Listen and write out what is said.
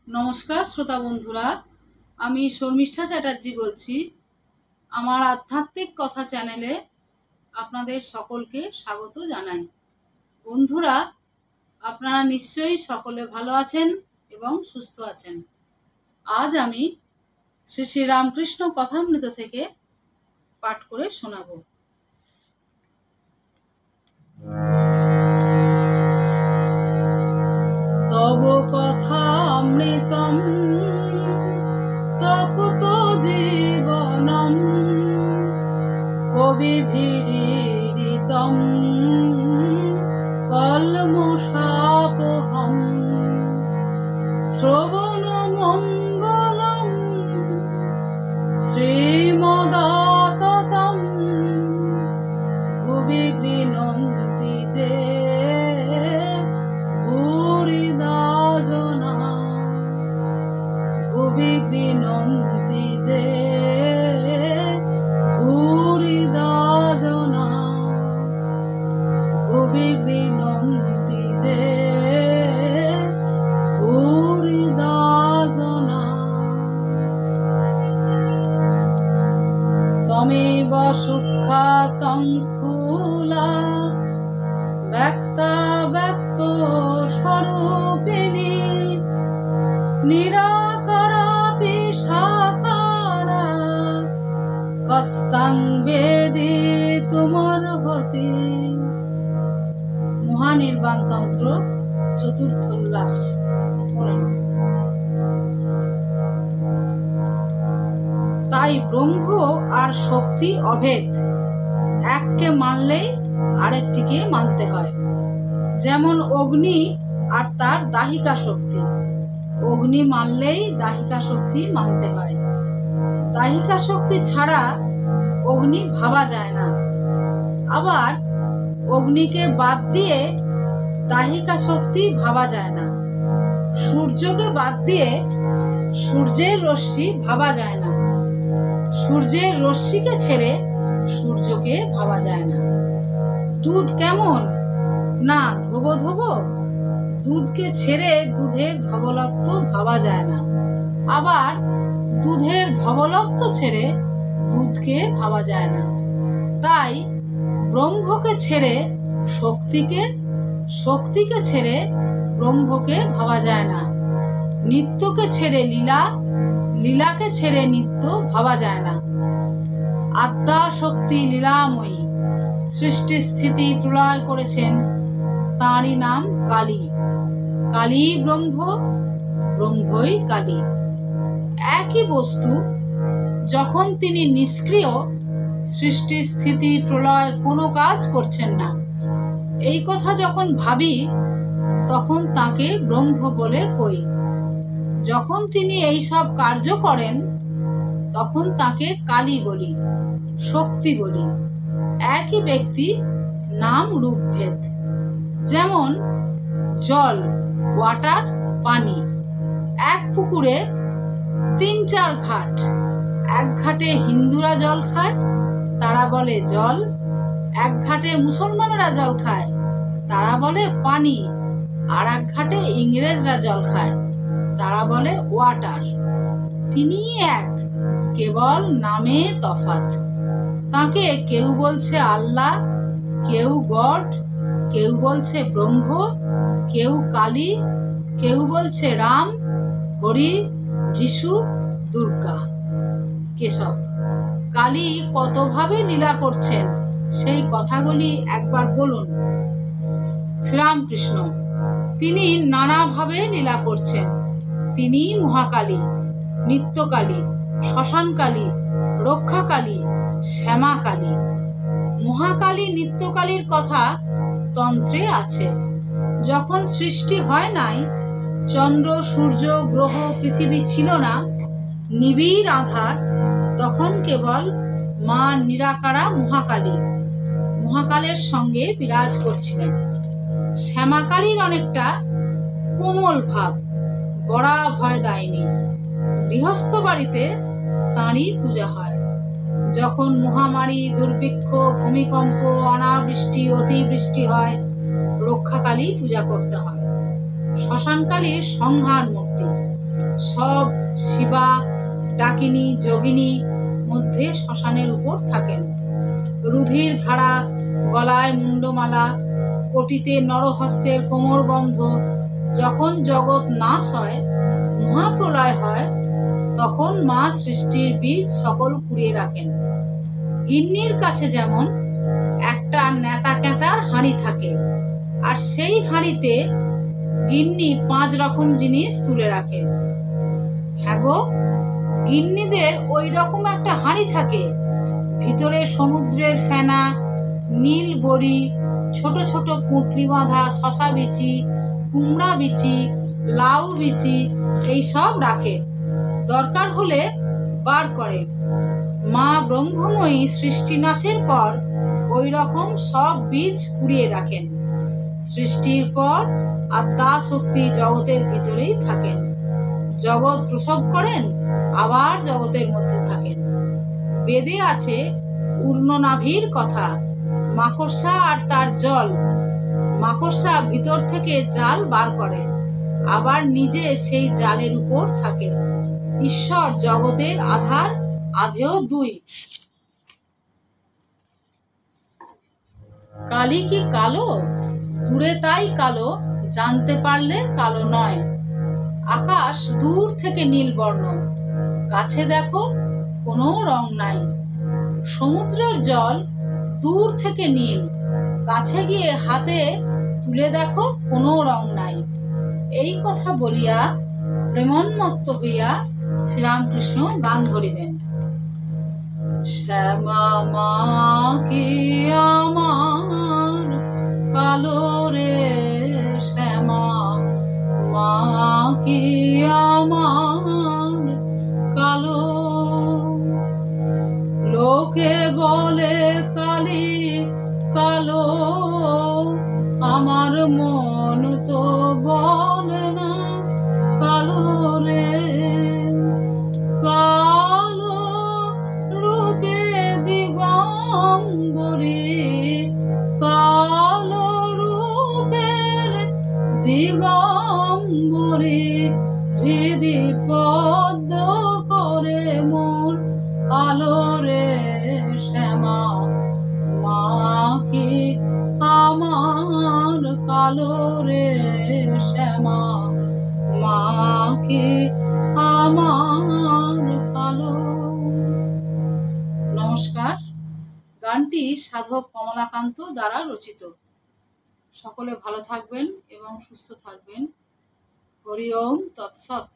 নমস্কার শ্রোতা বন্ধুরা, আমি শর্মিষ্ঠা চ্যাটার্জি বলছি। আমার আধ্যাত্মিক কথা চ্যানেলে আপনাদের সকলকে স্বাগত জানাই। বন্ধুরা, আপনারা নিশ্চয়ই সকলে ভালো আছেন এবং সুস্থ আছেন। আজ আমি শ্রী শ্রী রামকৃষ্ণ কথামৃত থেকে পাঠ করে শোনাব। তব কথামৃতম তপত জীবনম কবিভিরীড়িতম কলমশাপহম শ্রবণ মঙ্গলম শ্রীমদাততম ভুবি গৃহন্তি যে ভূরিদা জনা ভুবি গৃহন্তি যে ভূরিদা জনা ভুবি গৃহন্তি যে ভূরিদা জনা তমেব সূক্ষ্মাতং স্থূলা ব্যক্তা ব্যক্ত স্বরূপিণী নিরাকারাপি সাকারা কস্তাং বেদিতুমর্হতি। মহানির্বাণ তন্ত্র চতুর্থ উল্লাস 15। তাই ব্রহ্ম আর শক্তি অভেদ, এককে মানলেই আরেকটিকে মানতে হয়। যেমন অগ্নি আর তার দাহিকা শক্তি, অগ্নি মানলেই দাহিকা শক্তি মানতে হয়। দাহিকা শক্তি ছাড়া অগ্নি ভাবা যায় না। আবার অগ্নিকে বাদ দিয়ে দাহিকা শক্তি ভাবা যায় না। সূর্যকে বাদ দিয়ে সূর্যের রশ্মি ভাবা যায় না। সূর্যের রশ্মিকে ছেড়ে সূর্যকে ভাবা যায় না। দুধ কেমন না ধোবো ধোবো, দুধকে ছেড়ে দুধের ধবলত্ব ভাবা যায় না। আবার দুধের ধবলত্ব ছেড়ে দুধকে ভাবা যায় না। তাই ব্রহ্মকে ছেড়ে শক্তিকে, শক্তিকে ছেড়ে ব্রহ্মকে ভাবা যায় না। নিত্যকে ছেড়ে লীলা, লীলাকে ছেড়ে নিত্য ভাবা যায় না। আদ্যা শক্তি লীলাময়ী, সৃষ্টি স্থিতি প্রলয় করেছেন, তাঁরই নাম কালী। কালী ব্রহ্ম, ব্রহ্মই কালী। একই বস্তু, যখন তিনি নিষ্ক্রিয়, সৃষ্টি স্থিতি প্রলয় কোনো কাজ করছেন না, এই কথা যখন ভাবি তখন তাকে ব্রহ্ম বলে কই। যখন তিনি এই সব কার্য করেন তখন তাকে কালী বলি, শক্তি বলি। একই ব্যক্তি, নাম রূপভেদ। যেমন জল, ওয়াটার, পানি। এক পুকুরে 3-4 ঘাট। এক ঘাটে হিন্দুরা জল খায়, তারা বলে জল। এক ঘাটে মুসলমানরা জল খায়, তারা বলে পানি। আর এক ঘাটে ইংরেজরা জল খায়, তারা বলে ওয়াটার। তিনিই এক, কেবল নামে তফাৎ। তাকে কেউ বলছে আল্লাহ, কেউ গড, কেউ বলছে ব্রহ্ম, কেউ কালী, কেউ বলছে রাম, হরি, যিশু, দুর্গা, কেশব। কালী কতভাবে লীলা করছেন সেই কথাগুলি একবার বলুন। শ্রীরামকৃষ্ণ তিনি নানাভাবে লীলা করছেন। তিনি মহাকালী, নিত্যকালী, শ্মশানকালী, রক্ষাকালী, শ্যামাকালী। মহাকালী, নিত্যকালীর কথা তন্ত্রে আছে। যখন সৃষ্টি হয় নাই, চন্দ্র, সূর্য, গ্রহ, পৃথিবী ছিল না, নিবিড় আধার, তখন কেবল মা নিরাকারা মহাকালী মহাকালের সঙ্গে বিরাজ করছিলেন। শ্যামাকালীর অনেকটা কোমল ভাব, বড়া ভয় দায়নি। গৃহস্থ বাড়িতে তাঁরই পূজা হয়। যখন মহামারী, দুর্ভিক্ষ, ভূমিকম্প, অনাবৃষ্টি, অতিবৃষ্টি হয়, রক্ষাকালী পূজা করতে হয়। শ্মশানকালীর সংহার মূর্তি। সব শিবা, ডাকিনী, যোগিনী মধ্যে শ্মশানের উপর থাকেন। রুধির ধারা, গলায় মুন্ডমালা, কোটিতে নরহস্তের কোমরবন্ধ। যখন জগৎ নাশ হয়, মহাপ্রলয় হয়, তখন মা সৃষ্টির বীজ সকল কুড়িয়ে রাখেন। গিন্নির কাছে যেমন একটা নেতা ক্যাতার হাঁড়ি থাকে, আর সেই হাঁড়িতে গিন্নি 5 রকম জিনিস তুলে রাখে। হ্যাঁ গো, গিন্নিদের ওই রকম একটা হাঁড়ি থাকে, ভিতরে সমুদ্রের ফেনা, নীল বড়ি, ছোট ছোট পুঁটলি বাঁধা শশা বিচি, কুমড়া বিচি, লাউ বিচি এইসব রাখে, দরকার হলে বার করে। মা ব্রহ্মময়ী সৃষ্টিনাশের পর ওই রকম সব বীজ কুড়িয়ে রাখেন। সৃষ্টির পর আত্মা শক্তি জগতের ভিতরেই থাকেন, জগৎ প্রসব করেন, আবার জগতের মধ্যে থাকেন। বেদে আছে ঊর্ণনাভির কথা, মাকড়সা আর তার জল। মাকড়সা ভিতর থেকে জাল বার করে, আবার নিজে সেই জালের উপর থাকে। ঈশ্বর জগতের আধার, আধেয় 2। কালি কি কালো? দূরে তাই কালো, জানতে পারলে কালো নয়। আকাশ দূর থেকে নীল বর্ণ, কাছে দেখো কোনো রং নাই। সমুদ্রের জল দূর থেকে নীল, কাছে গিয়ে হাতে তুলে দেখো কোনো রং নাই। এই কথা বলিয়া প্রেমোন্মত্ত হইয়া শ্রীরামকৃষ্ণ গান ধরিলেন। শ্যামা মা কি আমার কালো রে, শ্যামা মা কি আমার কালো। লোকে বলে কালি কালো, আমার মন তো বলে না কালো রে। কালো রূপে দিগম্বরী, কালো রূপের দিগম্বরী, হৃদি পদ্ম করে মোর আলো রে। শ্যামা মা কি আমার কালো রে, শ্যামা মা কি আমার কালো। নমস্কার। গানটি সাধক কমলাকান্ত দ্বারা রচিত। সকলে ভালো থাকবেন এবং সুস্থ থাকবেন। হরি ওম তৎসৎ।